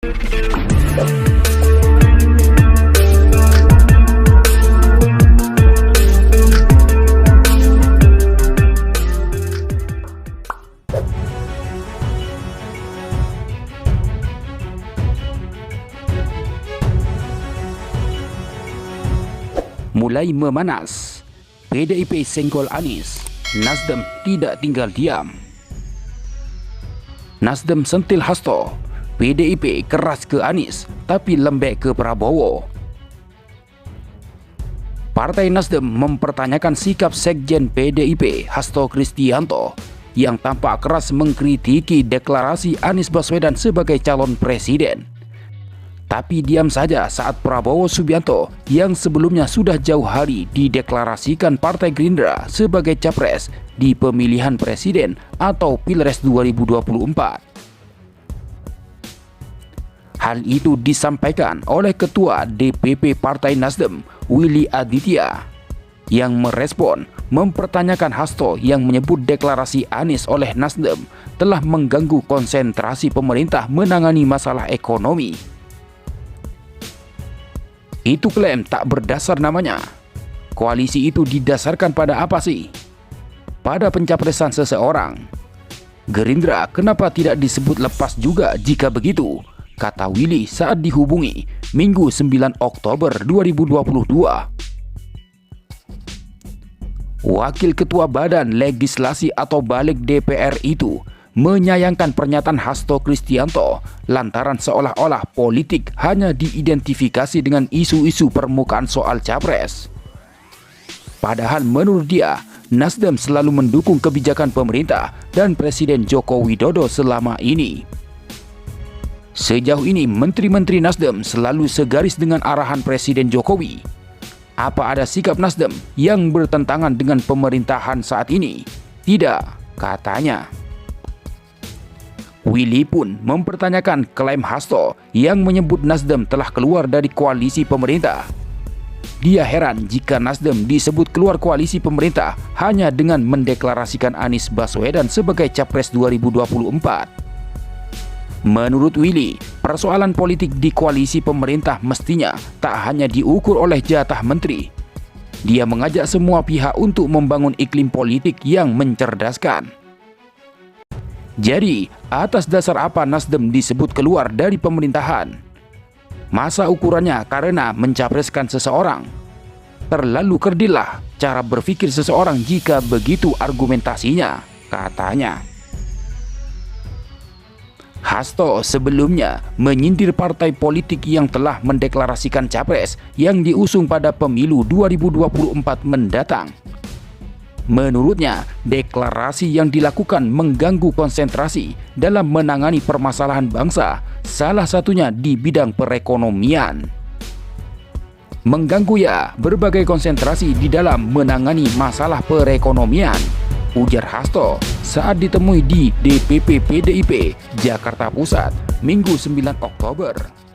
Mulai memanas, PDIP senggol Anies, Nasdem tidak tinggal diam. Nasdem sentil Hasto, PDIP keras ke Anies tapi lembek ke Prabowo. Partai Nasdem mempertanyakan sikap Sekjen PDIP Hasto Kristianto yang tampak keras mengkritiki deklarasi Anies Baswedan sebagai calon presiden. Tapi diam saja saat Prabowo Subianto yang sebelumnya sudah jauh hari dideklarasikan Partai Gerindra sebagai capres di pemilihan presiden atau Pilpres 2024. Hal itu disampaikan oleh Ketua DPP Partai Nasdem, Willy Aditya, yang merespon mempertanyakan Hasto yang menyebut deklarasi Anies oleh Nasdem telah mengganggu konsentrasi pemerintah menangani masalah ekonomi. Itu klaim tak berdasar namanya. Koalisi itu didasarkan pada apa sih? Pada pencapresan seseorang. Gerindra kenapa tidak disebut lepas juga jika begitu? Kata Willy saat dihubungi Minggu 9 Oktober 2022. Wakil Ketua Badan Legislasi atau Balik DPR itu menyayangkan pernyataan Hasto Kristianto lantaran seolah-olah politik hanya diidentifikasi dengan isu-isu permukaan soal capres. Padahal menurut dia, Nasdem selalu mendukung kebijakan pemerintah dan Presiden Joko Widodo selama ini. Sejauh ini menteri-menteri Nasdem selalu segaris dengan arahan Presiden Jokowi. Apa ada sikap Nasdem yang bertentangan dengan pemerintahan saat ini? Tidak, katanya. Willy pun mempertanyakan klaim Hasto yang menyebut Nasdem telah keluar dari koalisi pemerintah. Dia heran jika Nasdem disebut keluar koalisi pemerintah hanya dengan mendeklarasikan Anies Baswedan sebagai capres 2024. Menurut Willy, persoalan politik di koalisi pemerintah mestinya tak hanya diukur oleh jatah menteri. Dia mengajak semua pihak untuk membangun iklim politik yang mencerdaskan. Jadi, atas dasar apa Nasdem disebut keluar dari pemerintahan? Masa ukurannya karena mencapreskan seseorang? Terlalu kerdillah cara berpikir seseorang jika begitu argumentasinya, katanya. Hasto sebelumnya menyindir partai politik yang telah mendeklarasikan capres yang diusung pada pemilu 2024 mendatang. Menurutnya, deklarasi yang dilakukan mengganggu konsentrasi dalam menangani permasalahan bangsa, salah satunya di bidang perekonomian. Mengganggu ya berbagai konsentrasi di dalam menangani masalah perekonomian, ujar Hasto saat ditemui di DPP PDIP Jakarta Pusat Minggu 9 Oktober.